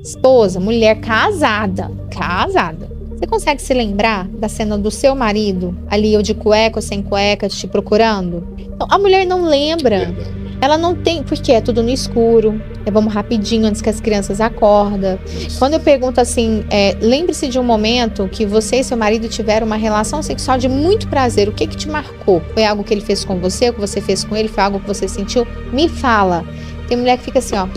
Esposa, mulher casada. Você consegue se lembrar da cena do seu marido, ali, ou de cueca ou sem cueca, te procurando? Então, a mulher não lembra. Verdade. Ela não tem, porque é tudo no escuro. Vamos rapidinho antes que as crianças acordam. Quando eu pergunto assim, lembre-se de um momento que você e seu marido tiveram uma relação sexual de muito prazer. O que te marcou? Foi algo que ele fez com você, o que você fez com ele? Foi algo que você sentiu? Me fala. Tem mulher que fica assim, ó.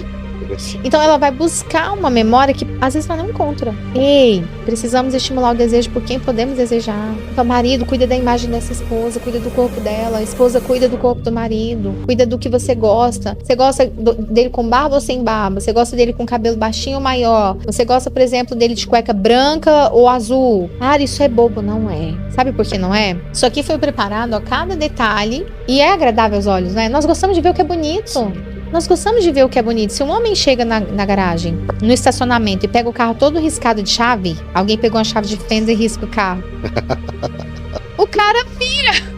Então ela vai buscar uma memória que às vezes ela não encontra. Ei, precisamos estimular o desejo por quem podemos desejar. Então, marido, cuida da imagem dessa esposa, cuida do corpo dela. A esposa cuida do corpo do marido, cuida do que você gosta. Você gosta dele com barba ou sem barba? Você gosta dele com cabelo baixinho ou maior? Você gosta, por exemplo, dele de cueca branca ou azul? Ah, isso é bobo. Não é. Sabe por que não é? Isso aqui foi preparado a cada detalhe e é agradável aos olhos, não é? Nós gostamos de ver o que é bonito. Nós gostamos de ver o que é bonito. Se um homem chega na garagem, no estacionamento, e pega o carro todo riscado de chave, alguém pegou uma chave de fenda e risca o carro. O cara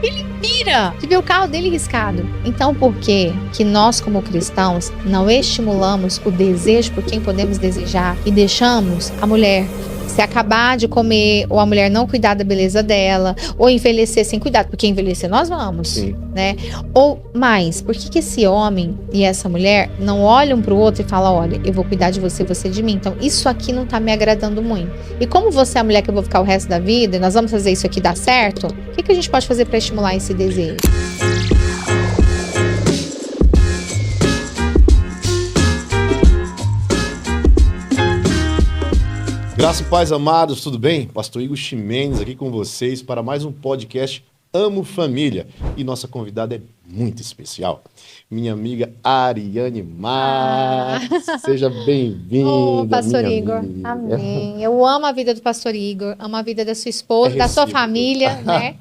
ele pira de ver o carro dele riscado. Então, por que nós, como cristãos, não estimulamos o desejo por quem podemos desejar e deixamos a mulher se acabar de comer, ou a mulher não cuidar da beleza dela, ou envelhecer sem cuidado, porque envelhecer nós vamos, Sim. né? Ou mais, por que esse homem e essa mulher não olham pro outro e falam, olha, eu vou cuidar de você, você de mim, então isso aqui não tá me agradando muito. E como você é a mulher que eu vou ficar o resto da vida, e nós vamos fazer isso aqui dar certo, o que a gente pode fazer para estimular esse desejo? Graça e paz, amados, tudo bem? Pastor Igor Ximenes aqui com vocês para mais um podcast Amo Família. E nossa convidada é muito especial, minha amiga Ariane Mar. Seja bem-vinda, Ô, Pastor Igor. amiga. Amém. Eu amo a vida do Pastor Igor, amo a vida da sua esposa, da sua família, né?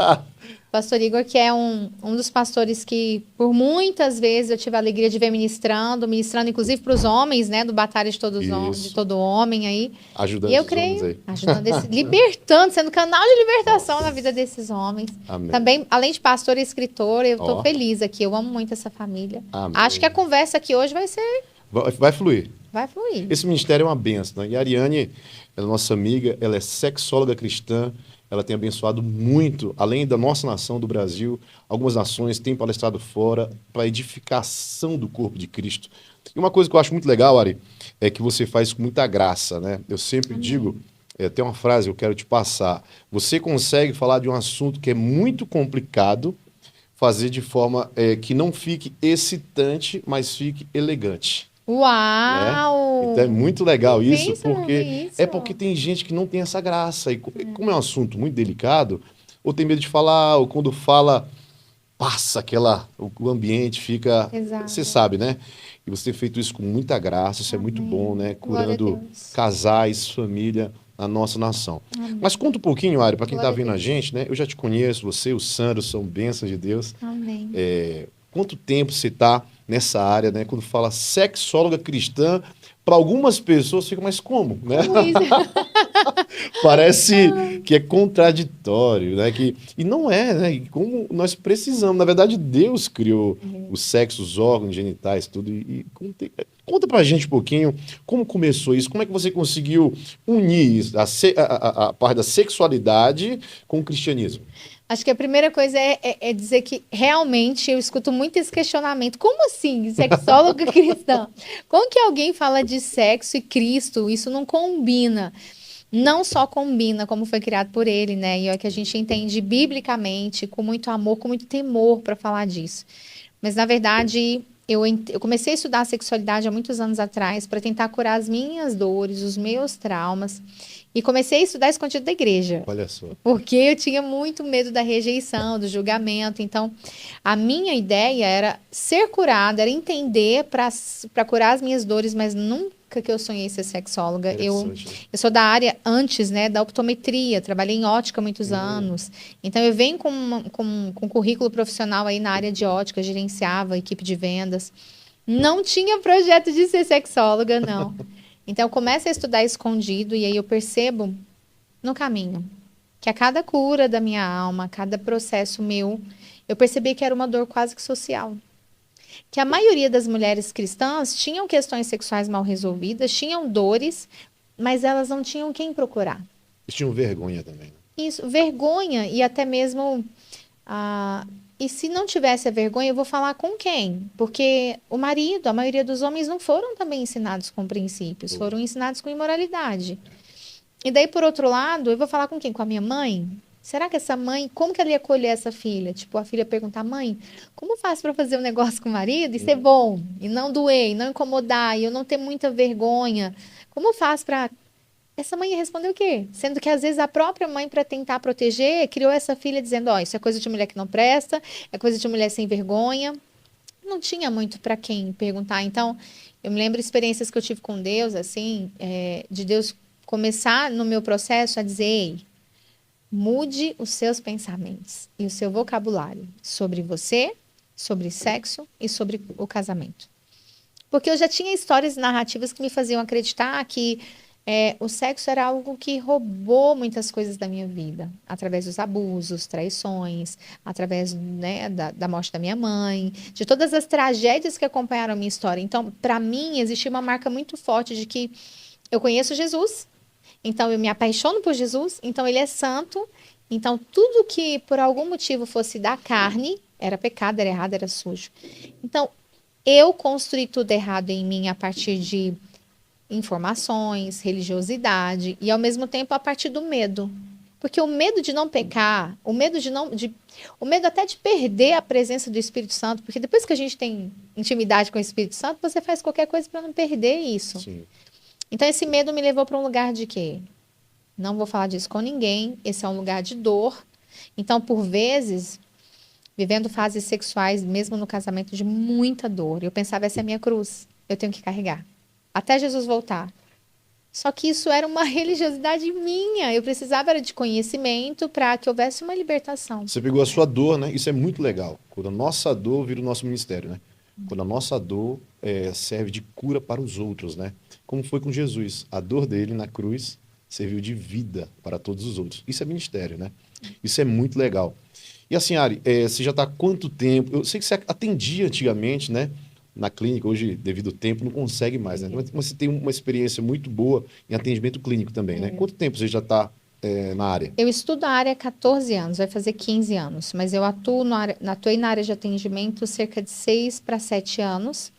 Pastor Igor, que é um dos pastores que, por muitas vezes, eu tive a alegria de ver ministrando inclusive para os homens, né? Do Batalha de todo homem aí. Ajudando e eu os creio, homens aí. libertando, sendo canal de libertação na vida desses homens. Amém. Também, além de pastor e escritor, eu estou feliz aqui. Eu amo muito essa família. Amém. Acho que a conversa aqui hoje vai ser... Vai fluir. Vai fluir. Esse ministério é uma bênção, né? E a Ariane, ela é nossa amiga, ela é sexóloga cristã. Ela tem abençoado muito, além da nossa nação, do Brasil, algumas nações têm palestrado fora para a edificação do corpo de Cristo. E uma coisa que eu acho muito legal, Ari, é que você faz com muita graça, né? Eu sempre digo, tem uma frase que eu quero te passar, você consegue falar de um assunto que é muito complicado, fazer de forma que não fique excitante, mas fique elegante. Uau! Né? Então é muito legal isso, Isso. porque tem gente que não tem essa graça. E como é um assunto muito delicado, ou tem medo de falar, ou quando fala, passa o ambiente fica... Exato. Você sabe, né? E você tem feito isso com muita graça, isso é muito bom, né? Curando casais, família, na nossa nação. Amém. Mas conta um pouquinho, Ari, para quem está vendo a gente, né? Eu já te conheço, você, o Sandro, são bênçãos de Deus. Amém. Quanto tempo você está nessa área, né? Quando fala sexóloga cristã, para algumas pessoas fica, mas como, né? Parece que é contraditório, né? E não é, né? E como nós precisamos. Na verdade, Deus criou o sexo, os órgãos genitais, tudo. Conta pra gente um pouquinho como começou isso, como é que você conseguiu unir a parte da sexualidade com o cristianismo? Acho que a primeira coisa é dizer que realmente eu escuto muito esse questionamento. Como assim, sexóloga cristã? Como que alguém fala de sexo e Cristo? Isso não combina. Não só combina, como foi criado por ele, né? E é o que a gente entende biblicamente, com muito amor, com muito temor para falar disso. Mas, na verdade, eu comecei a estudar a sexualidade há muitos anos atrás para tentar curar as minhas dores, os meus traumas. E comecei a estudar escondido da igreja. Olha só. Porque eu tinha muito medo da rejeição, do julgamento. Então, a minha ideia era ser curada, era entender para curar as minhas dores, mas nunca que eu sonhei ser sexóloga. Eu sou da área antes, né, da optometria, trabalhei em ótica há muitos anos. Então, eu venho com um currículo profissional aí na área de ótica, gerenciava a equipe de vendas. Não tinha projeto de ser sexóloga, não. Então, eu começo a estudar escondido e aí eu percebo no caminho que a cada cura da minha alma, a cada processo meu, eu percebi que era uma dor quase que social. que a maioria das mulheres cristãs tinham questões sexuais mal resolvidas, tinham dores, mas elas não tinham quem procurar. Eles tinham vergonha também, né? Isso, vergonha e até mesmo e se não tivesse a vergonha, eu vou falar com quem? Porque o marido, a maioria dos homens não foram também ensinados com princípios, foram ensinados com imoralidade. E daí, por outro lado, eu vou falar com quem? Com a minha mãe? Será que essa mãe, como que ela ia acolher essa filha? Tipo, a filha perguntar, mãe, como faz para fazer um negócio com o marido e ser bom, e não doer, e não incomodar, e eu não ter muita vergonha? Como faz para essa mãe ia responder o quê? Sendo que às vezes a própria mãe, para tentar proteger, criou essa filha dizendo: ó, isso é coisa de mulher que não presta, é coisa de mulher sem vergonha. Não tinha muito para quem perguntar. Então, eu me lembro experiências que eu tive com Deus, assim, de Deus começar no meu processo a dizer: ei, mude os seus pensamentos e o seu vocabulário sobre você, sobre sexo e sobre o casamento. Porque eu já tinha histórias e narrativas que me faziam acreditar que o sexo era algo que roubou muitas coisas da minha vida, através dos abusos, traições, através, né, da morte da minha mãe, de todas as tragédias que acompanharam a minha história. Então, para mim, existia uma marca muito forte de que eu conheço Jesus, então eu me apaixono por Jesus, então ele é santo, então tudo que por algum motivo fosse da carne era pecado, era errado, era sujo. Então, eu construí tudo errado em mim a partir de informações, religiosidade e ao mesmo tempo a partir do medo. Porque o medo de não pecar, o medo o medo até de perder a presença do Espírito Santo, porque depois que a gente tem intimidade com o Espírito Santo, você faz qualquer coisa para não perder isso. Sim. Então esse medo me levou para um lugar de quê? Não vou falar disso com ninguém, esse é um lugar de dor. Então, por vezes, vivendo fases sexuais, mesmo no casamento, de muita dor, eu pensava, essa é a minha cruz, eu tenho que carregar até Jesus voltar. Só que isso era uma religiosidade minha. Eu precisava era de conhecimento para que houvesse uma libertação. Você pegou a sua dor, né? Isso é muito legal. Quando a nossa dor vira o nosso ministério, né? Quando a nossa dor serve de cura para os outros, né? Como foi com Jesus. A dor dele na cruz serviu de vida para todos os outros. Isso é ministério, né? Isso é muito legal. E assim, Ari, você já está há quanto tempo? Eu sei que você atendia antigamente, né? Na clínica, hoje, devido ao tempo, não consegue mais, né? Mas você tem uma experiência muito boa em atendimento clínico também, né? Quanto tempo você já está na área? Eu estudo a área há 14 anos, vai fazer 15 anos, mas eu atuei na área de atendimento cerca de 6 para 7 anos.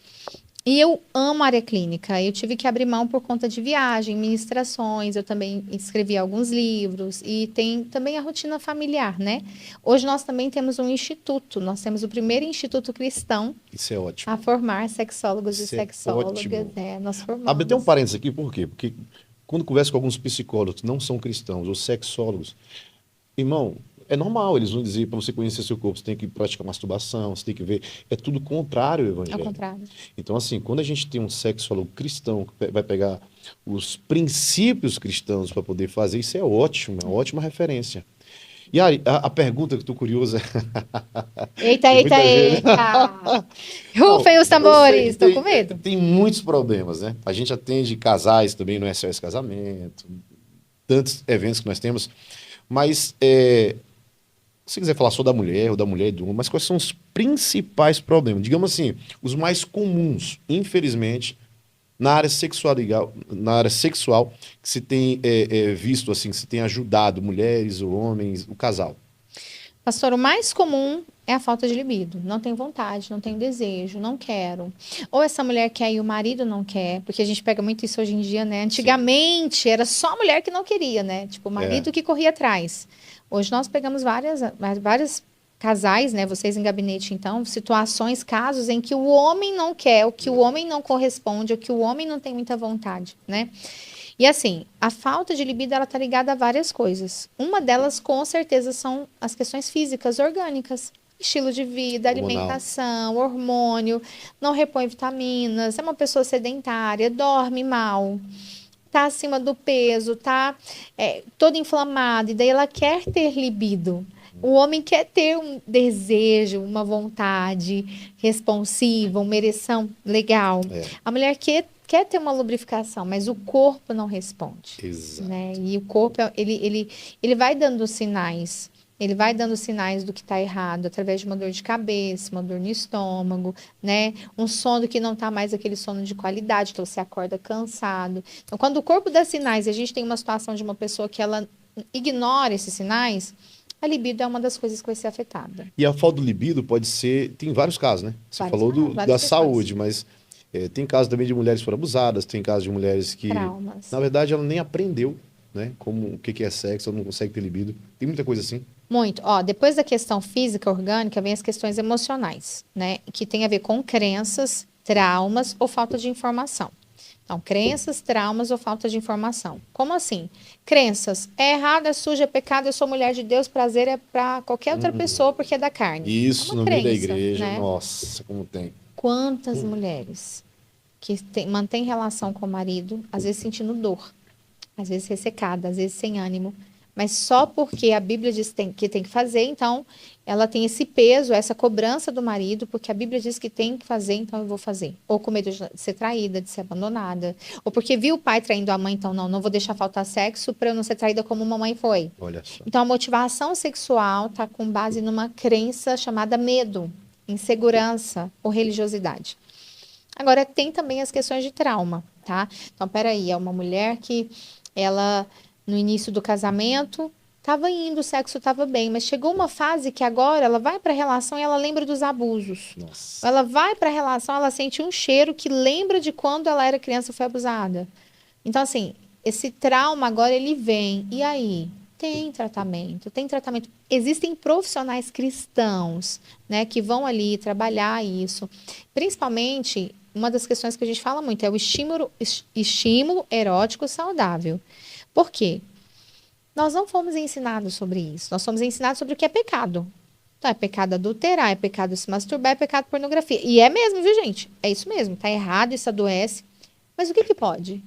E eu amo a área clínica. Eu tive que abrir mão por conta de viagem, ministrações. Eu também escrevi alguns livros. E tem também a rotina familiar, né? Hoje nós também temos um instituto. Nós temos o primeiro instituto cristão Isso é ótimo. a formar sexólogos e Isso é sexólogas. ótimo. Nós Abre até um formamos. parênteses aqui, por quê? Porque quando converso com alguns psicólogos que não são cristãos ou sexólogos, irmão, é normal, eles vão dizer para você conhecer seu corpo, você tem que praticar masturbação, você tem que ver. É tudo contrário ao Ao evangelho. contrário. Então, assim, quando a gente tem um sexólogo cristão que vai pegar os princípios cristãos para poder fazer, isso é ótimo, é uma ótima referência. E aí, a pergunta que eu tô curioso é. Eita, Tem eita, muita gente. eita! Não, Rufem os eu sei tambores! que Estou com medo. tem muitos problemas, né? A gente atende casais também no SOS Casamento, tantos eventos que nós temos, mas se você quiser falar só da mulher ou da mulher e do homem, mas quais são os principais problemas? Digamos assim, os mais comuns, infelizmente, na área sexual que se tem visto assim, que se tem ajudado mulheres ou homens, o casal. Pastor, o mais comum é a falta de libido. Não tem vontade, não tem desejo, não quero. Ou essa mulher quer e o marido não quer, porque a gente pega muito isso hoje em dia, né? Antigamente era só a mulher que não queria, né? Tipo, o marido que corria atrás. Hoje nós pegamos várias casais, né? Vocês em gabinete, então, situações, casos em que o homem não quer, o que o homem não corresponde, o que o homem não tem muita vontade, né? E assim, a falta de libido, ela tá ligada a várias coisas. Uma delas, com certeza, são as questões físicas, orgânicas. Estilo de vida, Hormonal. alimentação, hormônio, não repõe vitaminas, é uma pessoa sedentária, dorme mal, tá acima do peso, tá toda inflamada, e daí ela quer ter libido. O homem quer ter um desejo, uma vontade responsiva, uma ereção legal. A mulher quer ter uma lubrificação, mas o corpo não responde. Exato. Né? E o corpo, ele vai dando sinais. Ele vai dando sinais do que está errado através de uma dor de cabeça, uma dor no estômago, né? Um sono que não está mais aquele sono de qualidade, então você acorda cansado. Então, quando o corpo dá sinais, e a gente tem uma situação de uma pessoa que ela ignora esses sinais, a libido é uma das coisas que vai ser afetada. E a falta do libido pode ser, tem vários casos, né? Você Vários falou casos, da várias questões. saúde, mas tem casos também de mulheres que foram abusadas, tem casos de mulheres que, Traumas. na verdade, ela nem aprendeu, né? Como o que é sexo, ela não consegue ter libido. Tem muita coisa assim. Muito. Ó, depois da questão física, orgânica, vem as questões emocionais, né? Que tem a ver com crenças, traumas ou falta de informação. Então, crenças, traumas ou falta de informação. Como assim? Crenças. É errado, é sujo, é pecado, eu sou mulher de Deus, prazer é para qualquer outra pessoa porque é da carne. Isso É no uma meio da crença, igreja, né? nossa, como tem. Quantas mulheres que mantêm relação com o marido, às vezes sentindo dor, às vezes ressecada, às vezes sem ânimo, mas só porque a Bíblia diz que tem que fazer, então ela tem esse peso, essa cobrança do marido, porque a Bíblia diz que tem que fazer, então eu vou fazer. Ou com medo de ser traída, de ser abandonada, ou porque viu o pai traindo a mãe, então não vou deixar faltar sexo para eu não ser traída como mamãe foi. Olha só. Então a motivação sexual está com base numa crença chamada medo, insegurança ou religiosidade. Agora, tem também as questões de trauma, tá? Então, peraí, é uma mulher que ela, no início do casamento, estava indo, o sexo estava bem, mas chegou uma fase que agora ela vai para a relação e ela lembra dos abusos. Nossa. Ela vai para a relação, ela sente um cheiro que lembra de quando ela era criança e foi abusada. Então, assim, esse trauma agora ele vem. E aí? Tem tratamento, tem tratamento. Existem profissionais cristãos, né, que vão ali trabalhar isso. Principalmente, uma das questões que a gente fala muito é o estímulo erótico saudável. Por quê? Nós não fomos ensinados sobre isso. Nós fomos ensinados sobre o que é pecado. Então, é pecado adulterar, é pecado se masturbar, é pecado pornografia. E é mesmo, viu, gente? É isso mesmo. Tá errado, isso adoece. Mas o que pode?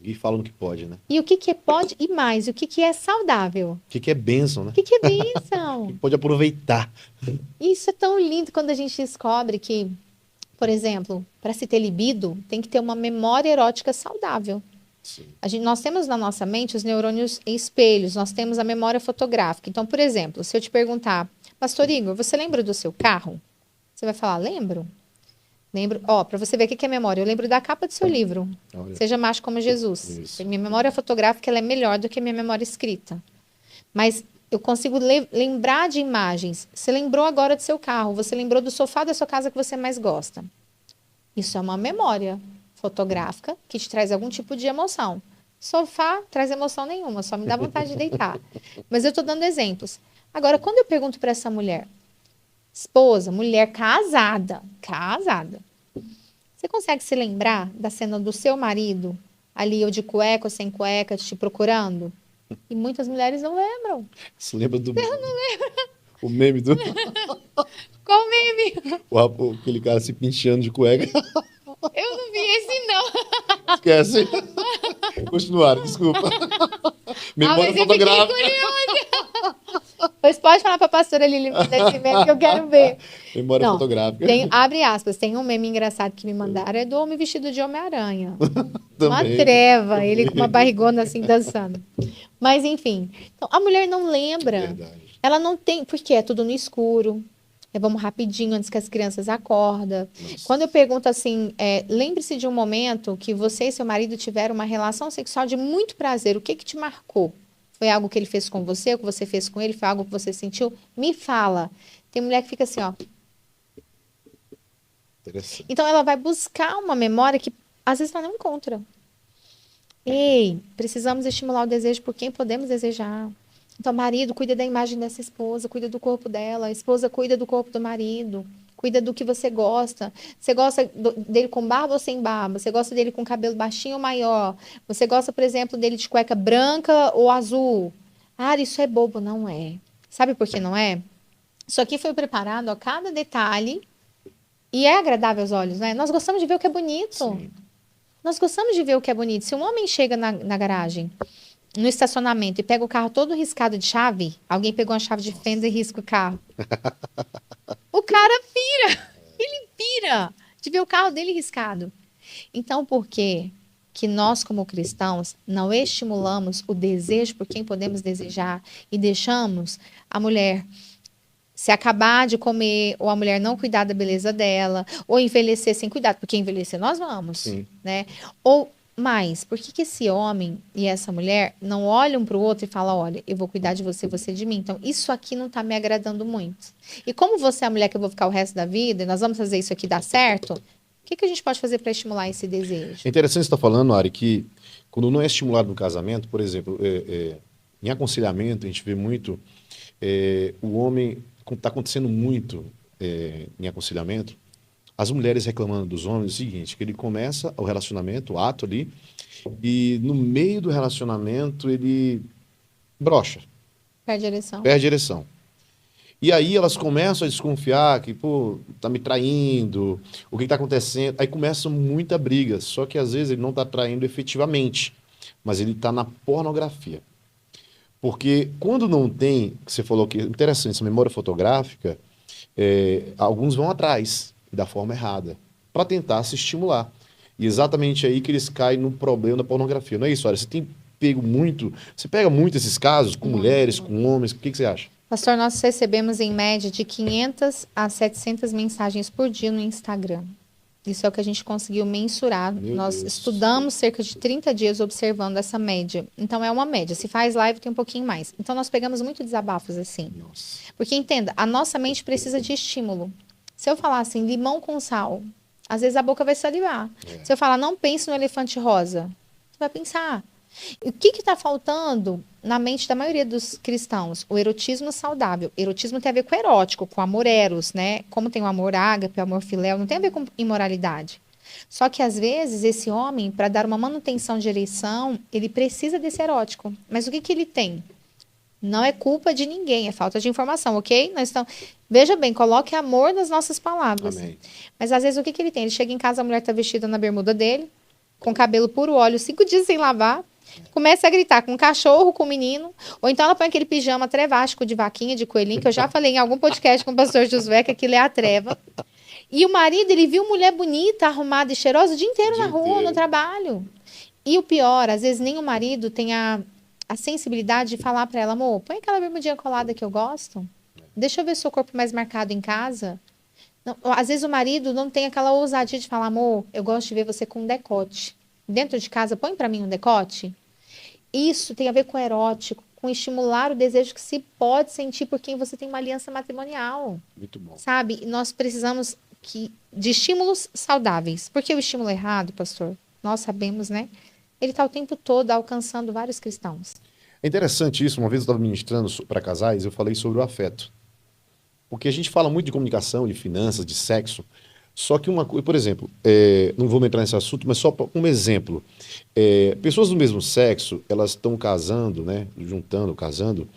E falam que pode, né? E o que pode e mais, o que é saudável? O que é bênção, né? O que é bênção? Pode aproveitar. Isso é tão lindo quando a gente descobre que, por exemplo, para se ter libido, tem que ter uma memória erótica saudável. Sim. Nós temos na nossa mente os neurônios em espelhos, nós temos a memória fotográfica. Então, por exemplo, se eu te perguntar, Pastor Igor, você lembra do seu carro? Você vai falar, lembro. Lembro, ó, para você ver o que é memória, eu lembro da capa do seu livro, Olha. Seja Macho como Jesus. Isso. Minha memória fotográfica ela é melhor do que a minha memória escrita. Mas eu consigo lembrar de imagens. Você lembrou agora do seu carro, você lembrou do sofá da sua casa que você mais gosta. Isso é uma memória fotográfica que te traz algum tipo de emoção. Sofá traz emoção nenhuma, só me dá vontade de deitar. Mas eu estou dando exemplos. Agora, quando eu pergunto para essa mulher, esposa, mulher casada, você consegue se lembrar da cena do seu marido, ali ou de cueca ou sem cueca, te procurando? E muitas mulheres não lembram. Você lembra do... Eu não lembro. O meme do... Qual meme? Aquele cara se pinchando de cueca. Eu não vi esse, não. Esquece. Continuaram, desculpa. Memória mas eu fotográfica. fiquei curiosa. Pois pode falar para a pastora Lili desse meme que eu quero ver. Memória Não, fotográfica. abre aspas, tem um meme engraçado que me mandaram, é do homem vestido de Homem-Aranha. Uma Também. treva, ele com uma barrigona assim dançando. Mas enfim, então, a mulher não lembra. Verdade. Ela não tem, porque é tudo no escuro. Vamos rapidinho antes que as crianças acordam. Nossa. Quando eu pergunto assim, lembre-se de um momento que você e seu marido tiveram uma relação sexual de muito prazer. O que te marcou? Foi algo que ele fez com você, o que você fez com ele? Foi algo que você sentiu? Me fala. Tem mulher que fica assim, ó. Interessante. Então ela vai buscar uma memória que às vezes ela não encontra. Ei, precisamos estimular o desejo por quem podemos desejar. Então, marido, cuida da imagem dessa esposa, cuida do corpo dela. A esposa cuida do corpo do marido. Cuida do que você gosta. Você gosta dele com barba ou sem barba? Você gosta dele com cabelo baixinho ou maior? Você gosta, por exemplo, dele de cueca branca ou azul? Ah, isso é bobo. Não é. Sabe por que não é? Isso aqui foi preparado a cada detalhe e é agradável aos olhos, né? Nós gostamos de ver o que é bonito. Sim. Nós gostamos de ver o que é bonito. Se um homem chega na garagem, no estacionamento, e pega o carro todo riscado de chave, alguém pegou uma chave de fenda e risca o carro. O cara pira. Ele pira de ver o carro dele riscado. Então, por quê? que nós, como cristãos, não estimulamos o desejo por quem podemos desejar e deixamos a mulher se acabar de comer, ou a mulher não cuidar da beleza dela, ou envelhecer sem cuidado, porque envelhecer nós vamos, Sim. né? Ou mais, por que que esse homem e essa mulher não olham para o outro e falam, olha, eu vou cuidar de você, você de mim. Então, isso aqui não está me agradando muito. E como você é a mulher que eu vou ficar o resto da vida, e nós vamos fazer isso aqui dar certo, o que que a gente pode fazer para estimular esse desejo? É interessante você estar falando, Ari, que quando não é estimulado no casamento, por exemplo, em aconselhamento, a gente vê muito o homem, está acontecendo muito em aconselhamento, as mulheres reclamando dos homens o seguinte, que ele começa o relacionamento, o ato ali, e no meio do relacionamento ele brocha, Perde a direção. perde a direção. E aí elas começam a desconfiar que, pô, tá me traindo, o que está acontecendo? Aí começa muita briga, só que às vezes ele não está traindo efetivamente, mas ele está na pornografia. Porque quando não tem, que você falou que é interessante, essa memória fotográfica, alguns vão atrás, da forma errada, para tentar se estimular. E exatamente aí que eles caem no problema da pornografia. Não é isso, olha, você tem pego muito, você pega muito esses casos com mulheres, com homens, o que você acha? Pastor, nós recebemos em média de 500 a 700 mensagens por dia no Instagram. Isso é o que a gente conseguiu mensurar. Meu Nós Deus. estudamos cerca de 30 dias observando essa média. Então, é uma média. Se faz live, tem um pouquinho mais. Então, nós pegamos muito desabafos assim. Nossa. Porque, entenda, a nossa mente precisa de estímulo. Se eu falar assim, limão com sal, às vezes a boca vai salivar. Se eu falar, não pense no elefante rosa, você vai pensar. E o que está faltando na mente da maioria dos cristãos? O erotismo saudável. Erotismo tem a ver com erótico, com amor eros, né? Como tem o amor ágape, o amor filéu, não tem a ver com imoralidade. Só que às vezes esse homem, para dar uma manutenção de ereção, ele precisa desse erótico. Mas o que que ele tem? Não é culpa de ninguém, é falta de informação, ok? Nós estamos... Veja bem, coloque amor nas nossas palavras. Amém. Mas às vezes o que que ele tem? Ele chega em casa, a mulher está vestida na bermuda dele, com cabelo puro óleo, 5 dias sem lavar, começa a gritar com o cachorro, com o menino, ou então ela põe aquele pijama trevástico de vaquinha, de coelhinho, que eu já falei em algum podcast com o pastor Josué, que aquilo é a treva. E o marido, ele viu mulher bonita, arrumada e cheirosa o dia inteiro na rua, no trabalho. E o pior, às vezes nem o marido tem a sensibilidade de falar para ela, amor, põe aquela bermudinha colada que eu gosto. Deixa eu ver seu corpo mais marcado em casa. Não, às vezes o marido não tem aquela ousadia de falar, amor, eu gosto de ver você com um decote. Dentro de casa, põe para mim um decote. Isso tem a ver com erótico, com estimular o desejo que se pode sentir por quem você tem uma aliança matrimonial. Muito bom. Sabe? E nós precisamos de estímulos saudáveis. Porque o estímulo errado, pastor, nós sabemos, né? Ele está o tempo todo alcançando vários cristãos. É interessante isso, uma vez eu estava ministrando para casais, eu falei sobre o afeto. Porque a gente fala muito de comunicação, de finanças, de sexo, só que uma coisa, por exemplo, não vou entrar nesse assunto, mas só um exemplo. Pessoas do mesmo sexo, elas estão casando, né, juntando, casando,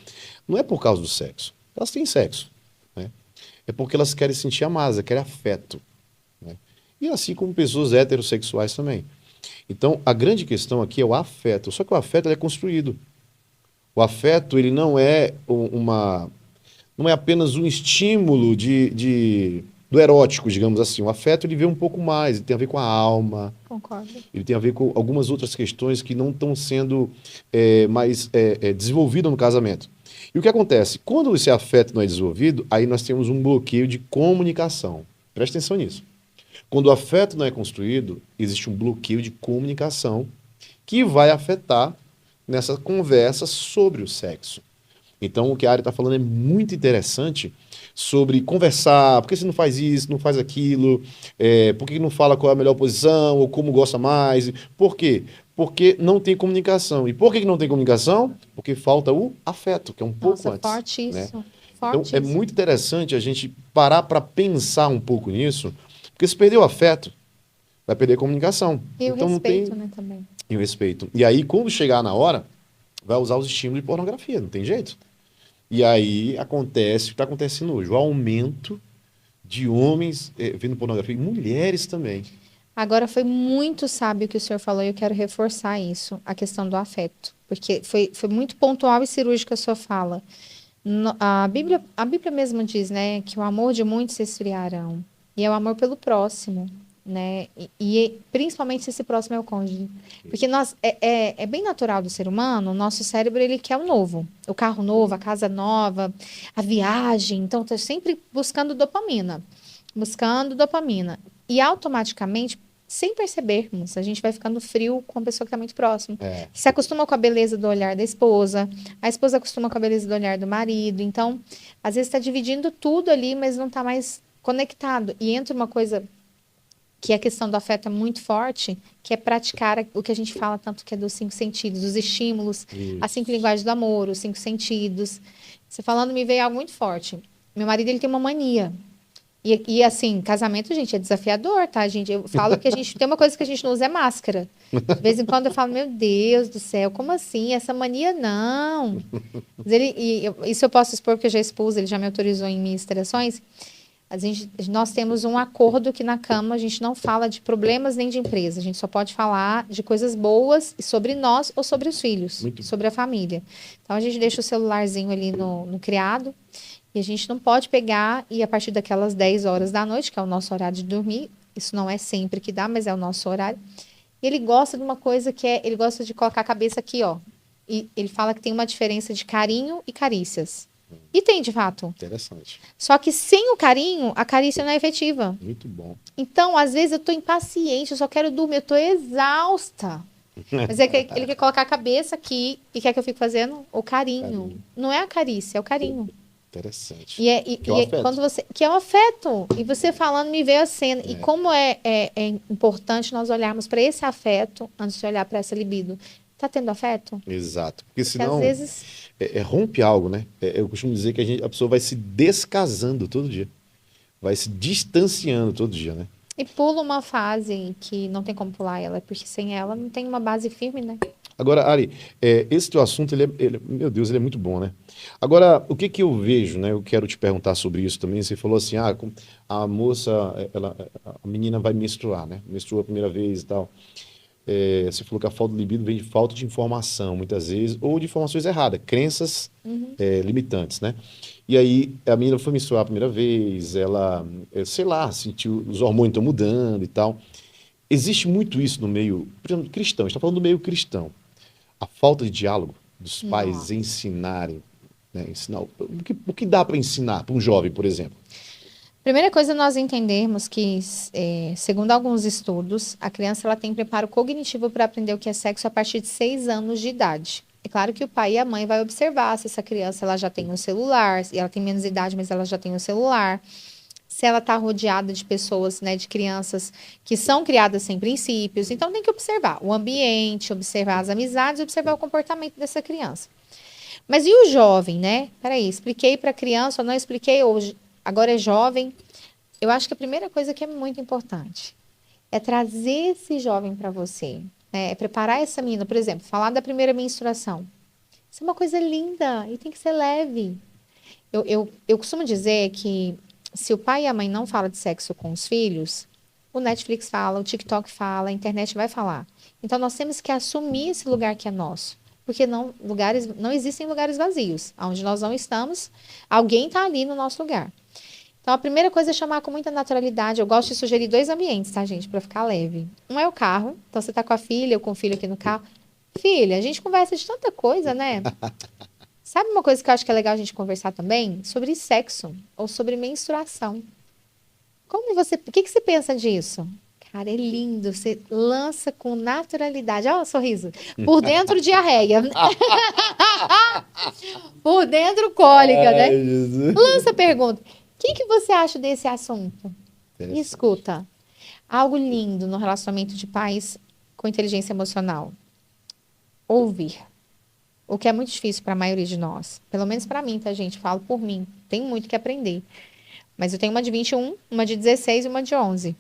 não é por causa do sexo. Elas têm sexo, né? É porque elas querem sentir amadas, querem afeto, né? E assim como pessoas heterossexuais também. Então, a grande questão aqui é o afeto. Só que o afeto ele é construído. O afeto ele não é não é apenas um estímulo do erótico, digamos assim. O afeto ele vem um pouco mais, ele tem a ver com a alma. Concordo. Ele tem a ver com algumas outras questões que não estão sendo mais desenvolvidas no casamento. E o que acontece? Quando esse afeto não é desenvolvido, aí nós temos um bloqueio de comunicação. Preste atenção nisso. Quando o afeto não é construído, existe um bloqueio de comunicação que vai afetar nessa conversa sobre o sexo. Então, o que a Ari está falando é muito interessante sobre conversar, por que você não faz isso, não faz aquilo, por que não fala qual é a melhor posição, ou como gosta mais. Por quê? Porque não tem comunicação. E por que não tem comunicação? Porque falta o afeto, que é um pouco antes. Forte isso. Né? Forte então, é muito interessante a gente parar para pensar um pouco nisso, porque se perder o afeto, vai perder a comunicação. E então, o respeito, não tem... né, também. E o respeito. E aí, quando chegar na hora, vai usar os estímulos de pornografia, não tem jeito. E aí acontece o que está acontecendo hoje, o aumento de homens vendo pornografia e mulheres também. Agora foi muito sábio o que o senhor falou e eu quero reforçar isso, a questão do afeto. Porque foi muito pontual e cirúrgica a sua fala. A Bíblia mesmo diz, né, que o amor de muitos se esfriarão. E é o amor pelo próximo. né? E principalmente se esse próximo é o cônjuge. Porque é bem natural do ser humano, o nosso cérebro, ele quer o novo. O carro novo, a casa nova, a viagem. Então, tá sempre buscando dopamina. Buscando dopamina. E automaticamente, sem percebermos, a gente vai ficando frio com a pessoa que está muito próxima. É. Se acostuma com a beleza do olhar da esposa, a esposa acostuma com a beleza do olhar do marido. Então, às vezes está dividindo tudo ali, mas não está mais conectado. E entra uma coisa que a questão do afeto é muito forte, que é praticar o que a gente fala tanto que é dos 5 sentidos, os estímulos, as 5 linguagens do amor, os 5 sentidos. Você falando, me veio algo muito forte. Meu marido, ele tem uma mania. E assim, casamento, gente, é desafiador, tá, gente? Eu falo que a gente tem uma coisa que a gente não usa, é máscara. De vez em quando eu falo, meu Deus do céu, como assim? Essa mania, não. Mas isso eu posso expor, porque eu já expus, ele já me autorizou em ministrações. Nós temos um acordo que na cama a gente não fala de problemas nem de empresa. A gente só pode falar de coisas boas sobre nós ou sobre os filhos, sobre a família. Então a gente deixa o celularzinho ali no criado. E a gente não pode pegar e a partir daquelas 10 horas da noite, que é o nosso horário de dormir, isso não é sempre que dá, mas é o nosso horário. E ele gosta de uma coisa que ele gosta de colocar a cabeça aqui, ó. E ele fala que tem uma diferença de carinho e carícias. E tem, de fato. Interessante. Só que sem o carinho, a carícia não é efetiva. Muito bom. Então, às vezes eu tô impaciente, eu só quero dormir, eu tô exausta. Mas ele quer colocar a cabeça aqui e quer que eu fique fazendo o carinho. Não é a carícia, é o carinho. Interessante. Quando você, que é o afeto. E você falando, me veio a cena. E como é importante nós olharmos para esse afeto antes de olhar para essa libido. Tá tendo afeto? Exato. Porque senão às vezes rompe algo, né? Eu costumo dizer que a pessoa vai se descasando todo dia. Vai se distanciando todo dia, né? e pula uma fase que não tem como pular ela, porque sem ela não tem uma base firme, né? Agora, Ari, esse teu assunto, meu Deus, ele é muito bom, né? Agora, o que que eu vejo, né? Eu quero te perguntar sobre isso também. Você falou assim, a moça, a menina vai menstruar, né? Menstrua a primeira vez e tal. Você falou que a falta de libido vem de falta de informação, muitas vezes, ou de informações erradas, crenças limitantes, né? E aí, a menina foi menstruar a primeira vez, ela, sei lá, sentiu, os hormônios estão mudando e tal. Existe muito isso no meio, por exemplo, cristão, a gente está falando do meio cristão. A falta de diálogo dos pais Nossa. ensinarem, né, ensinar o que dá para ensinar para um jovem, por exemplo. Primeira coisa é nós entendermos que, segundo alguns estudos, a criança ela tem preparo cognitivo para aprender o que é sexo a partir de 6 anos de idade. É claro que o pai e a mãe vai observar se essa criança ela já tem um celular, e ela tem menos idade, mas ela já tem um celular. Se ela está rodeada de pessoas, né, de crianças que são criadas sem princípios. Então tem que observar o ambiente, observar as amizades, observar o comportamento dessa criança. Mas e o jovem, né? Peraí, expliquei para a criança ou não expliquei hoje? Agora é jovem. Eu acho que a primeira coisa que é muito importante é trazer esse jovem para você. Né? É preparar essa menina, por exemplo, falar da primeira menstruação. Isso é uma coisa linda e tem que ser leve. Eu costumo dizer que se o pai e a mãe não falam de sexo com os filhos, o Netflix fala, o TikTok fala, a internet vai falar. Então nós temos que assumir esse lugar que é nosso. Porque não existem lugares vazios. Onde nós não estamos, alguém está ali no nosso lugar. Então, a primeira coisa é chamar com muita naturalidade. Eu gosto de sugerir 2 ambientes, tá, gente? Para ficar leve. Um é o carro. Então, você tá com a filha ou com o filho aqui no carro. Filha, a gente conversa de tanta coisa, né? Sabe uma coisa que eu acho que é legal a gente conversar também? Sobre sexo ou sobre menstruação. O que você pensa disso? Cara, é lindo. Você lança com naturalidade. Olha o sorriso. Por dentro, diarreia. Por dentro, cólica, né? Jesus. Lança a pergunta. O que você acha desse assunto? E escuta. Algo lindo no relacionamento de pais com inteligência emocional. Ouvir. O que é muito difícil para a maioria de nós. Pelo menos para mim, tá, gente? Falo por mim. Tenho muito que aprender. Mas eu tenho uma de 21, uma de 16 e uma de 11.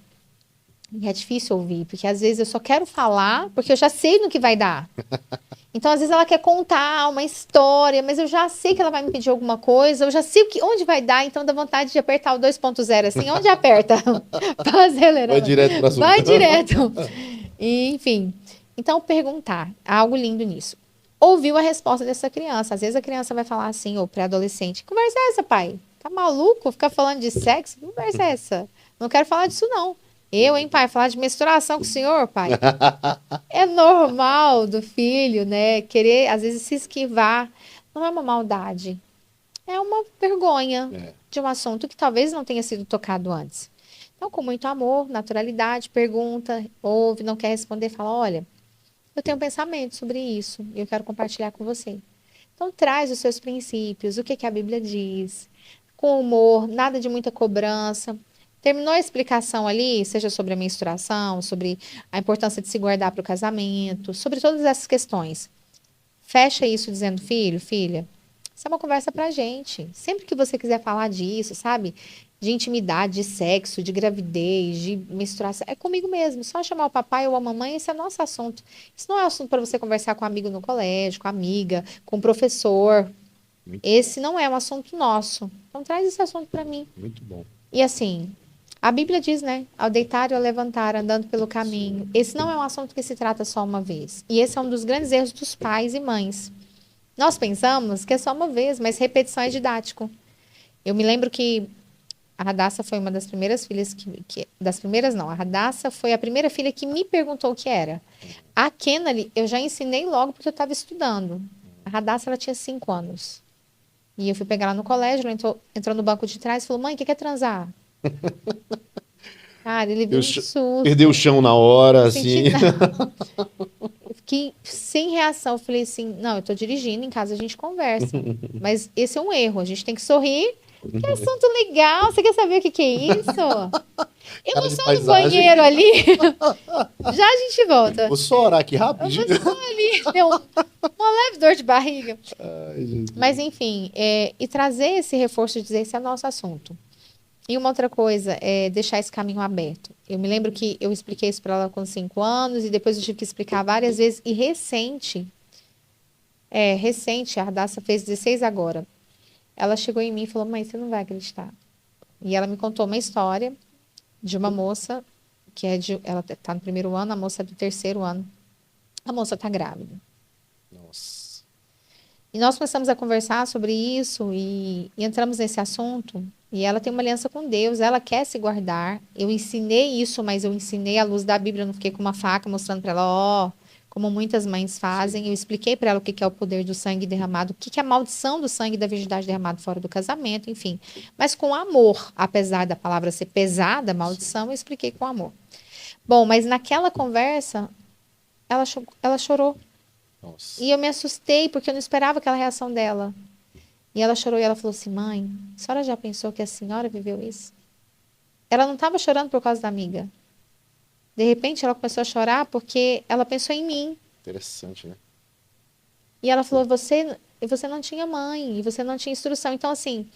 E é difícil ouvir, porque às vezes eu só quero falar, porque eu já sei no que vai dar. Então, às vezes ela quer contar uma história, mas eu já sei que ela vai me pedir alguma coisa, eu já sei onde vai dar, então dá vontade de apertar o 2.0 assim, onde aperta? Pra acelerar. Vai direto para Vai direto. E, enfim, então perguntar, há algo lindo nisso. Ouviu a resposta dessa criança. Às vezes a criança vai falar assim, ou pré-adolescente, que conversa é essa, pai? Tá maluco? Ficar falando de sexo? Que conversa é essa? Não quero falar disso, não. Eu, hein, pai, falar de menstruação com o senhor, pai? É normal do filho, né? Querer, às vezes, se esquivar. Não é uma maldade. É uma vergonha É, de um assunto que talvez não tenha sido tocado antes. Então, com muito amor, naturalidade, pergunta, ouve, não quer responder, fala: olha, eu tenho um pensamento sobre isso e eu quero compartilhar com você. Então, traz os seus princípios, o que que a Bíblia diz, com humor, nada de muita cobrança. Terminou a explicação ali, seja sobre a menstruação, sobre a importância de se guardar para o casamento, sobre todas essas questões. Fecha isso dizendo, filho, filha, isso é uma conversa pra gente. Sempre que você quiser falar disso, sabe? De intimidade, de sexo, de gravidez, de menstruação, é comigo mesmo. Só chamar o papai ou a mamãe, esse é nosso assunto. Isso não é assunto para você conversar com um amigo no colégio, com amiga, com um professor. muito, Esse não é um assunto nosso. Então traz esse assunto para mim. muito bom. E assim, a Bíblia diz, né? Ao deitar e ao levantar, andando pelo caminho. Esse não é um assunto que se trata só uma vez. E esse é um dos grandes erros dos pais e mães. Nós pensamos que é só uma vez, mas repetição é didático. Eu me lembro que a Radassa foi uma das primeiras filhas das primeiras não, a Radassa foi a primeira filha que me perguntou o que era. A Kennedy, eu já ensinei logo porque eu estava estudando. A Radassa, ela tinha 5 anos. E eu fui pegar ela no colégio, ela entrou no banco de trás e falou: mãe, o que que é transar? Cara, ele viu Eu um ch- susto. Perdeu o chão na hora, Não assim. senti nada. Eu fiquei sem reação. Eu falei assim: não, eu tô dirigindo, em casa a gente conversa. Mas esse é um erro. A gente tem que sorrir. Que assunto legal. Você quer saber o que que é isso? Eu Cara vou de só no paisagem. banheiro ali. Já a gente volta. Vou só orar aqui Eu rapidinho. vou só ali. Deu uma leve dor de barriga. Ai, Jesus. Mas enfim, e trazer esse reforço de dizer esse é nosso assunto. E uma outra coisa é deixar esse caminho aberto. Eu me lembro que eu expliquei isso para ela com 5 anos e depois eu tive que explicar várias vezes. E recente, a Ardassa fez 16 agora. Ela chegou em mim e falou: mãe, você não vai acreditar. E ela me contou uma história de uma moça ela está no primeiro ano, a moça é do terceiro ano. A moça está grávida. Nossa. E nós começamos a conversar sobre isso e entramos nesse assunto. E ela tem uma aliança com Deus, ela quer se guardar. Eu ensinei isso, mas eu ensinei à luz da Bíblia, eu não fiquei com uma faca mostrando para ela, ó, como muitas mães fazem. Eu expliquei para ela o que que é o poder do sangue derramado, o que que é a maldição do sangue da virgindade derramado fora do casamento, enfim. Mas com amor, apesar da palavra ser pesada, maldição, eu expliquei com amor. Bom, mas naquela conversa, ela chorou. Nossa. E eu me assustei, porque eu não esperava aquela reação dela. E ela chorou e ela falou assim: mãe, a senhora já pensou que a senhora viveu isso? Ela não estava chorando por causa da amiga. De repente, ela começou a chorar porque ela pensou em mim. Interessante, né? E ela falou: você não tinha mãe, e você não tinha instrução. Então, assim,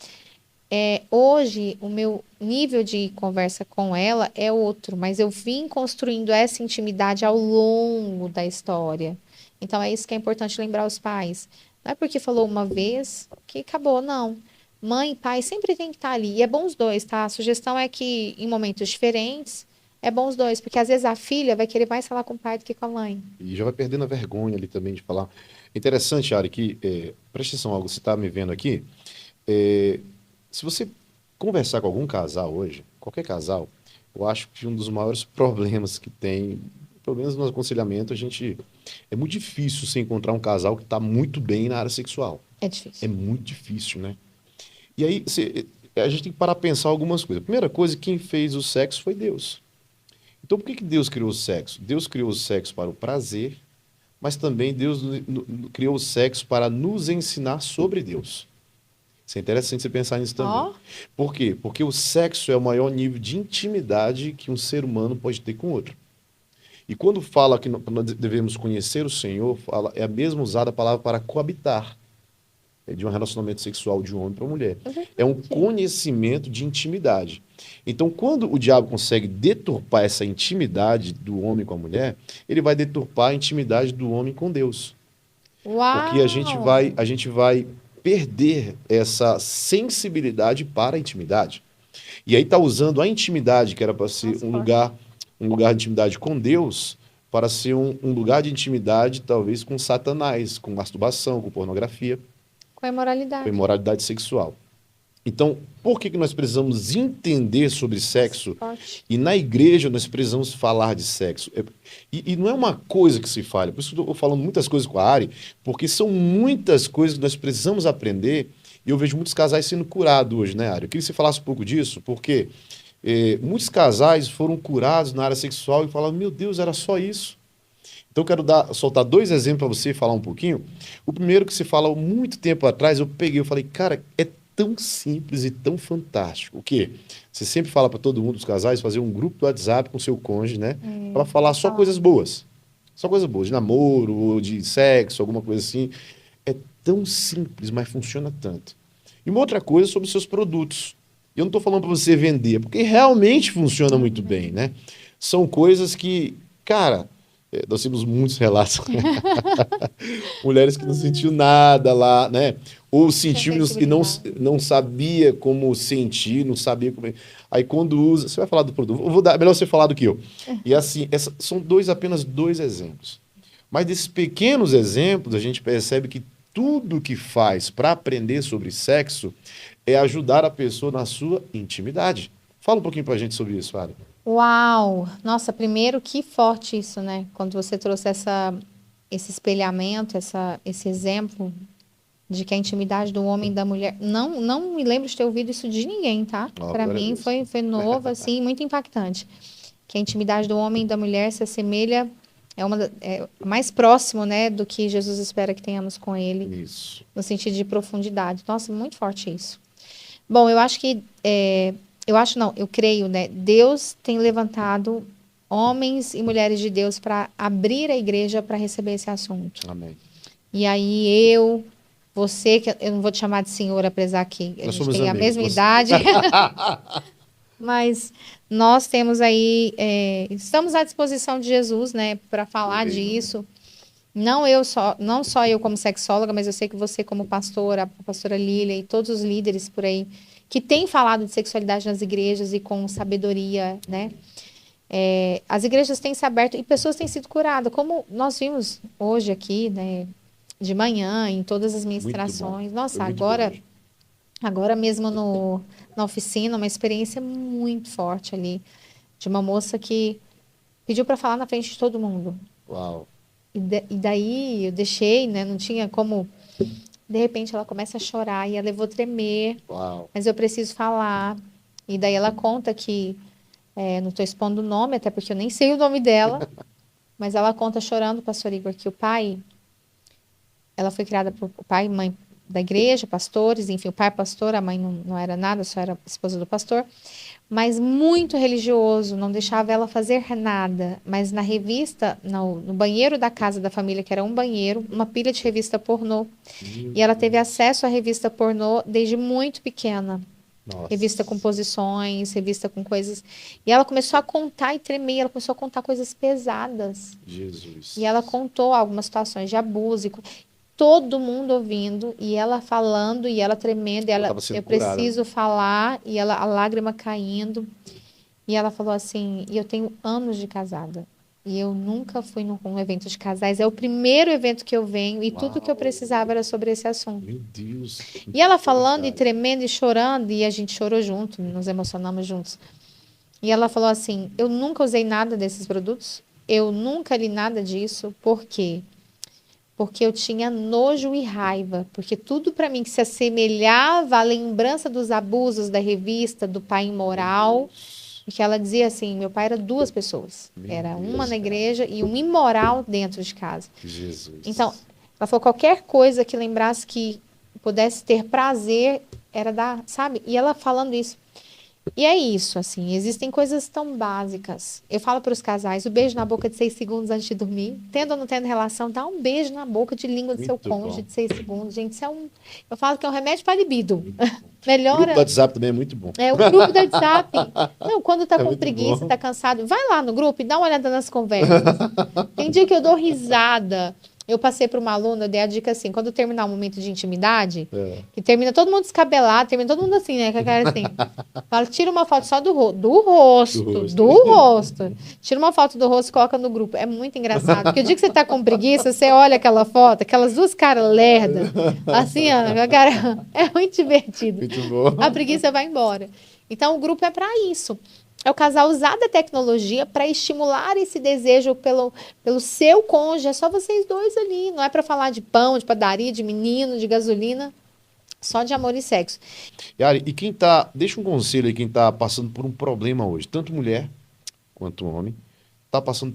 hoje o meu nível de conversa com ela é outro, mas eu vim construindo essa intimidade ao longo da história. Então, é isso que é importante lembrar os pais. Não é porque falou uma vez que acabou, não. Mãe e pai sempre tem que estar ali. E é bom os dois, tá? A sugestão é que em momentos diferentes, é bom os dois, porque às vezes a filha vai querer mais falar com o pai do que com a mãe. E já vai perdendo a vergonha ali também de falar. Interessante, Ari, que presta atenção, algo você está me vendo aqui. Se você conversar com algum casal hoje, qualquer casal, eu acho que um dos maiores problemas que tem, pelo menos no aconselhamento, é muito difícil você encontrar um casal que está muito bem na área sexual. É É difícil. muito difícil, né? E aí a gente tem que parar para pensar algumas coisas. A primeira coisa, quem fez o sexo foi Deus. Então, por que que Deus criou o sexo? Deus criou o sexo para o prazer, mas também Deus criou o sexo para nos ensinar sobre Deus. Isso é interessante você pensar nisso também. Ó, Por quê? Porque o sexo é o maior nível de intimidade que um ser humano pode ter com outro. E quando fala que nós devemos conhecer o Senhor, é a mesma usada a palavra para coabitar. É de um relacionamento sexual de um homem para uma mulher. é É um verdade. conhecimento de intimidade. Então, quando o diabo consegue deturpar essa intimidade do homem com a mulher, ele vai deturpar a intimidade do homem com Deus. Porque Uau! a gente vai perder essa sensibilidade para a intimidade. E aí está usando a intimidade, que era para ser Nossa, forte. um lugar de intimidade com Deus, para ser um lugar de intimidade, talvez, com Satanás, com masturbação, com pornografia, Com a com imoralidade. imoralidade sexual. Então, por que que nós precisamos entender sobre sexo? Forte. E na igreja nós precisamos falar de sexo. E não é uma coisa que se fale. Por isso que eu estou falando muitas coisas com a Ari, porque são muitas coisas que nós precisamos aprender. E eu vejo muitos casais sendo curados hoje, né, Ari? Eu queria que você falasse um pouco disso, porque muitos casais foram curados na área sexual e falaram, meu Deus, era só isso. Então eu quero soltar dois exemplos para você falar um pouquinho. O primeiro que você falou muito tempo atrás, eu falei, cara, é tão simples e tão fantástico. O quê? Você sempre fala para todo mundo dos casais fazer um grupo do WhatsApp com seu cônjuge, né? Para falar só coisas boas. Só coisas boas, de namoro, ou de sexo, alguma coisa assim. É tão simples, mas funciona tanto. E uma outra coisa sobre os seus produtos. Eu não estou falando para você vender, porque realmente funciona muito bem, né? São coisas que, cara, nós temos muitos relatos. Mulheres que não sentiu nada lá, né? Ou sentiu e não sabia como sentir, não sabia como. Aí quando usa, você vai falar do produto. Eu vou dar, melhor você falar do que eu. E assim, são apenas dois exemplos. Mas desses pequenos exemplos, a gente percebe que tudo que faz para aprender sobre sexo é ajudar a pessoa na sua intimidade. Fala um pouquinho pra gente sobre isso, Ari. Uau! Nossa, primeiro, que forte isso, né? Quando você trouxe esse espelhamento, esse exemplo de que a intimidade do homem e da mulher... Não me lembro de ter ouvido isso de ninguém, tá? Para mim foi novo, assim, muito impactante. Que a intimidade do homem e da mulher se assemelha... É mais próximo, né, do que Jesus espera que tenhamos com ele. Isso. No sentido de profundidade. Nossa, muito forte isso. Bom, eu acho que... eu creio, né? Deus tem levantado homens e mulheres de Deus para abrir a igreja para receber esse assunto. Amém. E aí você, que eu não vou te chamar de senhora, apesar que a gente tem a mesma idade, mas nós temos aí, estamos à disposição de Jesus, né, para falar disso. Não só eu como sexóloga, mas eu sei que você como pastora, a pastora Lília e todos os líderes por aí, que têm falado de sexualidade nas igrejas e com sabedoria, né? As igrejas têm se aberto e pessoas têm sido curadas, como nós vimos hoje aqui, né? De manhã, em todas as ministrações. Nossa, agora mesmo na oficina, uma experiência muito forte ali, de uma moça que pediu para falar na frente de todo mundo. Uau! E daí eu deixei, né? Não tinha como... De repente ela começa a chorar e ela levou tremer. Uau. Mas eu preciso falar. E daí ela conta que, não estou expondo o nome, até porque eu nem sei o nome dela, mas ela conta chorando, pastor Igor, que ela foi criada por pai e mãe da igreja, pastores, enfim, o pai é pastor, a mãe não era nada, só era esposa do pastor, mas muito religioso, não deixava ela fazer nada. Mas na revista, no banheiro da casa da família, que era um banheiro, uma pilha de revista pornô. E ela teve acesso à revista pornô desde muito pequena. Nossa. Revista com posições, revista com coisas. E ela começou a contar e tremer, ela começou a contar coisas pesadas. Jesus. E ela contou algumas situações de abuso. Todo mundo ouvindo, e ela falando, e ela tremendo, e eu preciso falar, e a lágrima caindo. E ela falou assim, e eu tenho anos de casada, e eu nunca fui num evento de casais, é o primeiro evento que eu venho, e tudo que eu precisava era sobre esse assunto. Meu Deus. E ela falando, e tremendo, e chorando, e a gente chorou junto, nos emocionamos juntos. E ela falou assim, eu nunca usei nada desses produtos, eu nunca li nada disso, por quê? Porque eu tinha nojo e raiva, porque tudo para mim que se assemelhava à lembrança dos abusos da revista, do pai imoral, porque ela dizia assim, meu pai era duas pessoas, era uma na igreja e um imoral dentro de casa. Jesus. Então, ela falou, qualquer coisa que lembrasse que pudesse ter prazer, era sabe? E ela falando isso. E é isso, assim, existem coisas tão básicas. Eu falo para os casais, o beijo na boca de 6 segundos antes de dormir. Tendo ou não tendo relação, dá um beijo na boca de língua do seu cônjuge de 6 segundos. Gente, isso eu falo que é um remédio para libido. Melhora. O grupo do WhatsApp também é muito bom. O grupo do WhatsApp. Não, quando tá com preguiça, bom. Tá cansado, vai lá no grupo e dá uma olhada nas conversas. Tem dia que eu dou risada. Eu passei para uma aluna, eu dei a dica assim, quando terminar o momento de intimidade, É. que termina todo mundo descabelado, termina todo mundo assim, né, com a cara assim. Fala, tira uma foto só do Do rosto, rosto. do rosto. Tira uma foto do rosto e coloca no grupo. É muito engraçado, porque o dia que você tá com preguiça, você olha aquela foto, aquelas duas caras lerdas, assim, ó, com a cara, é muito divertido. Muito bom. A preguiça vai embora. Então, o grupo é para isso. É o casal usar da tecnologia para estimular esse desejo pelo seu cônjuge. É só vocês dois ali. Não é para falar de pão, de padaria, de menino, de gasolina. Só de amor e sexo. Yari, e quem tá, deixa um conselho aí, quem tá passando por um problema hoje, tanto mulher quanto homem, tá passando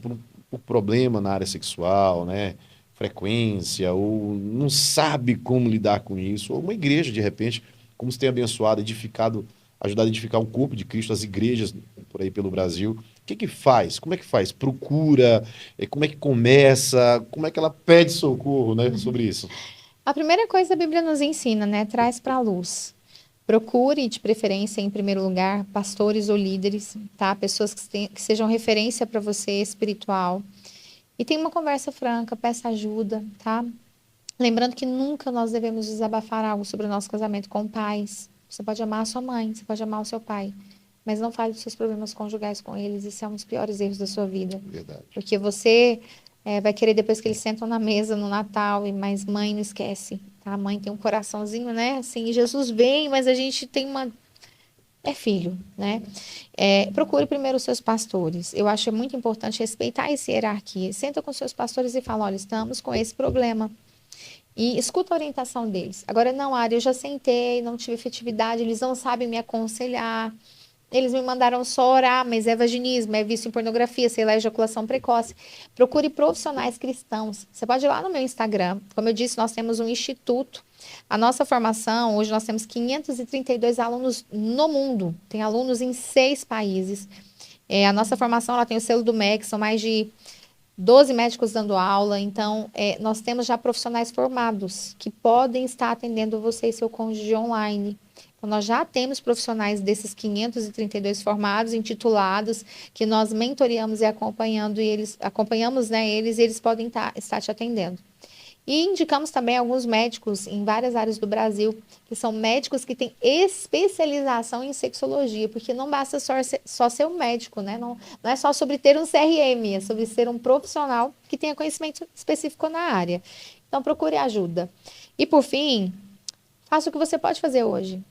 por problema na área sexual, né? Frequência, ou não sabe como lidar com isso, ou uma igreja, de repente, como você tem abençoado, edificado, ajudado a edificar o corpo de Cristo, as igrejas por aí pelo Brasil. O que que faz? Como é que faz? Procura? Como é que começa? Como é que ela pede socorro, né, sobre isso? A primeira coisa a Bíblia nos ensina, né? Traz para a luz. Procure, de preferência, em primeiro lugar, pastores ou líderes, tá? Pessoas que sejam referência para você espiritual. E tenha uma conversa franca, peça ajuda, tá? Lembrando que nunca nós devemos desabafar algo sobre o nosso casamento com pais. Você pode amar a sua mãe, você pode amar o seu pai, mas não fale dos seus problemas conjugais com eles. Isso é um dos piores erros da sua vida. Verdade. Porque você vai querer depois que eles sentam na mesa no Natal, mas mãe não esquece, tá? A mãe tem um coraçãozinho, né? Assim, Jesus vem, mas a gente tem uma... É filho, né? Procure primeiro os seus pastores. Eu acho muito importante respeitar essa hierarquia. Senta com seus pastores e fala, olha, estamos com esse problema. E escuta a orientação deles. Agora, não, Ari, eu já sentei, não tive efetividade, eles não sabem me aconselhar. Eles me mandaram só orar, mas é vaginismo, é vício em pornografia, sei lá, ejaculação precoce. Procure profissionais cristãos. Você pode ir lá no meu Instagram. Como eu disse, nós temos um instituto. A nossa formação, hoje nós temos 532 alunos no mundo. Tem alunos em 6 países. A nossa formação, ela tem o selo do MEC, são mais de 12 médicos dando aula, então nós temos já profissionais formados que podem estar atendendo você e seu cônjuge online. Então, nós já temos profissionais desses 532 formados, intitulados, que nós mentoreamos e acompanhando, e eles acompanhamos, né, eles e eles podem estar te atendendo. E indicamos também alguns médicos em várias áreas do Brasil, que são médicos que têm especialização em sexologia, porque não basta só ser um médico, né? Não é só sobre ter um CRM, é sobre ser um profissional que tenha conhecimento específico na área. Então, procure ajuda. E, por fim, faça o que você pode fazer hoje.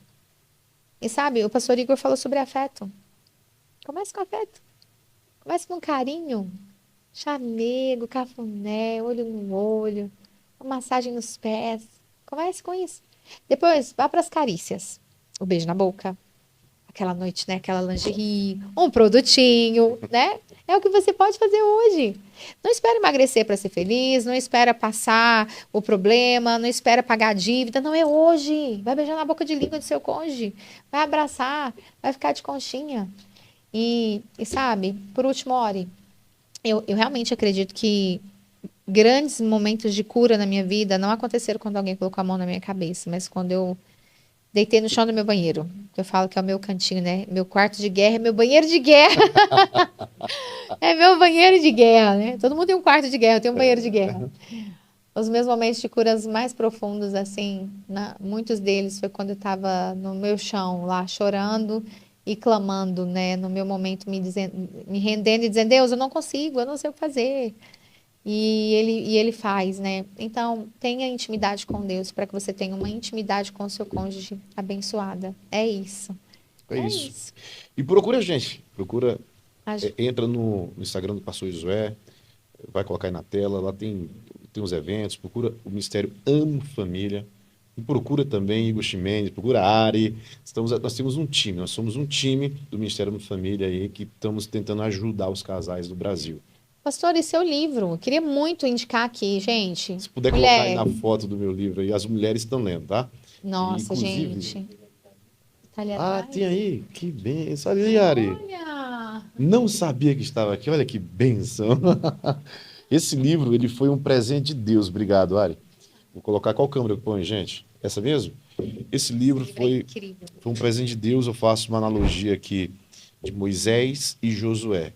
E sabe, o pastor Igor falou sobre afeto. Comece com afeto. Comece com carinho. Chamego, cafuné, olho no olho. Uma massagem nos pés. Comece com isso. Depois, vá para as carícias. O beijo na boca. Aquela noite, né? Aquela lingerie. Um produtinho, né? É o que você pode fazer hoje. Não espere emagrecer para ser feliz. Não espera passar o problema. Não espera pagar a dívida. Não, é hoje. Vai beijar na boca de língua do seu cônjuge. Vai abraçar. Vai ficar de conchinha. E sabe, por último, ore. Eu realmente acredito que grandes momentos de cura na minha vida não aconteceram quando alguém colocou a mão na minha cabeça, mas quando eu deitei no chão do meu banheiro. Eu falo que é o meu cantinho, né? Meu quarto de guerra é meu banheiro de guerra. É meu banheiro de guerra, né? Todo mundo tem um quarto de guerra, eu tenho um banheiro de guerra. Os meus momentos de curas mais profundos, assim, muitos deles foi quando eu estava no meu chão, lá chorando e clamando, né? No meu momento, me rendendo e dizendo, Deus, eu não consigo, eu não sei o que fazer. E ele faz, né? Então, tenha intimidade com Deus para que você tenha uma intimidade com o seu cônjuge abençoada. É isso. É É isso. isso. E procura a gente. Aju- Entra no Instagram do Pastor Josué, vai colocar aí na tela, lá tem os eventos, procura o Ministério Amo Família, e procura também Igor Ximenes, procura a Ari. Nós temos um time, nós somos um time do Ministério Amo Família aí que estamos tentando ajudar os casais do Brasil. Pastor, e seu livro? Eu queria muito indicar aqui, gente. Se puder colocar aí Mulher. na foto do meu livro aí, as mulheres estão lendo, tá? E, Nossa, inclusive, gente. Tá ali ah, atrás? tem aí, que benção. Ali, Ari. Olha! Não sabia que estava aqui, olha que benção. Esse livro, ele foi um presente de Deus, obrigado, Ari. Vou colocar qual câmera que põe, gente? Essa mesmo? Esse livro É foi incrível. um presente de Deus, eu faço uma analogia aqui de Moisés e Josué.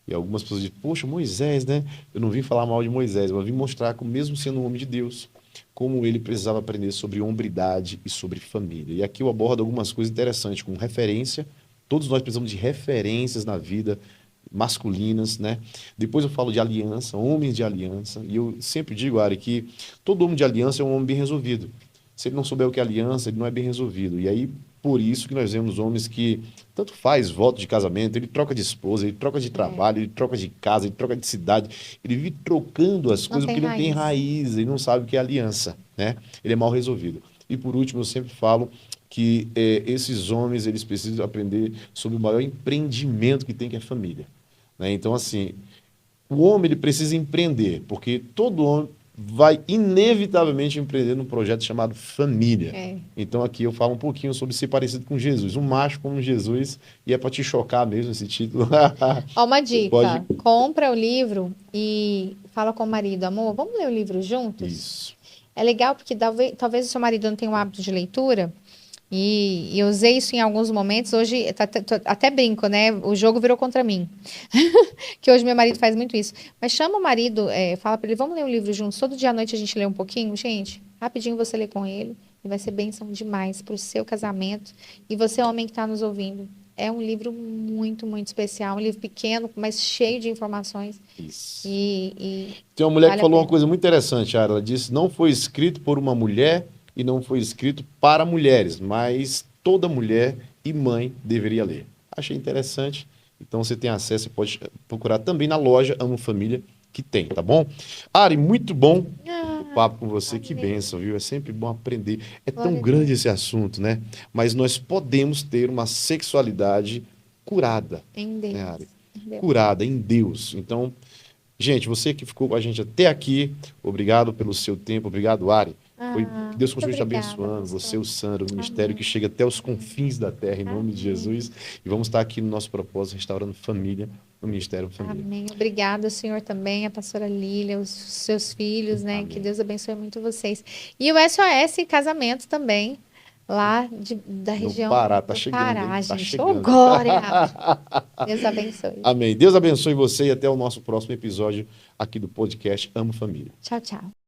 E algumas pessoas dizem, poxa, Moisés, né? Eu não vim falar mal de Moisés, mas vim mostrar que mesmo sendo um homem de Deus, como ele precisava aprender sobre hombridade e sobre família. E aqui eu abordo algumas coisas interessantes, com referência. Todos nós precisamos de referências na vida masculinas, né? Depois eu falo de aliança, homens de aliança. E eu sempre digo, Ari, que todo homem de aliança é um homem bem resolvido. Se ele não souber o que é aliança, ele não é bem resolvido. E aí, por isso que nós vemos homens que tanto faz voto de casamento, ele troca de esposa, ele troca de trabalho, ele troca de casa, ele troca de cidade, ele vive trocando as Não coisas tem porque ele não tem raiz, ele não sabe o que é aliança, né? Ele é mal resolvido. E por último, eu sempre falo que esses homens, eles precisam aprender sobre o maior empreendimento que tem, que é a família, né? Então, assim, o homem ele precisa empreender, porque todo homem vai inevitavelmente empreender num projeto chamado família. É. Então aqui eu falo um pouquinho sobre ser parecido com Jesus, um macho como Jesus, e é para te chocar mesmo esse título. Ó, uma Você pode... dica: compra o livro e fala com o marido, amor, vamos ler o livro juntos? Isso. É legal porque talvez o seu marido não tenha um hábito de leitura. E eu usei isso em alguns momentos. Hoje, até brinco, né? O jogo virou contra mim. Que hoje meu marido faz muito isso. Mas chama o marido, fala para ele, vamos ler um livro juntos. Todo dia à noite a gente lê um pouquinho. Gente, rapidinho você lê com ele. E vai ser bênção demais para o seu casamento. E você, homem que está nos ouvindo. É um livro muito, muito especial. Um livro pequeno, mas cheio de informações. Isso. E Tem uma mulher vale que a falou uma pena. coisa muito interessante, Ara. Ela disse: não foi escrito por uma mulher e não foi escrito para mulheres, mas toda mulher e mãe deveria ler. Achei interessante. Então você tem acesso, você pode procurar também na loja Amo Família, que tem, tá bom? Ari, muito bom o papo com você, que Amém. bênção, viu? É sempre bom aprender. É tão Glória a grande Deus. esse assunto, né? Mas nós podemos ter uma sexualidade curada, Em né, Deus. Ari? Em Deus. Curada em Deus. Então, gente, você que ficou com a gente até aqui, obrigado pelo seu tempo, obrigado, Ari. Que Deus Muito continue te obrigada, abençoando, você, pastor. o Sandro, o ministério Amém. que chega até os confins da terra, em nome de Amém. Jesus. E vamos estar aqui no nosso propósito, restaurando família, no Ministério Família. Amém. Obrigada, Senhor, também, a pastora Lília, os seus filhos, né? Que Amém. Deus abençoe muito vocês. E o SOS Casamento também, lá da No região Pará, tá do chegando, hein? Pará, Tá gente. Ô, chegando. glória! Deus abençoe. Amém. Deus abençoe você e até o nosso próximo episódio aqui do podcast Amo Família. Tchau, tchau.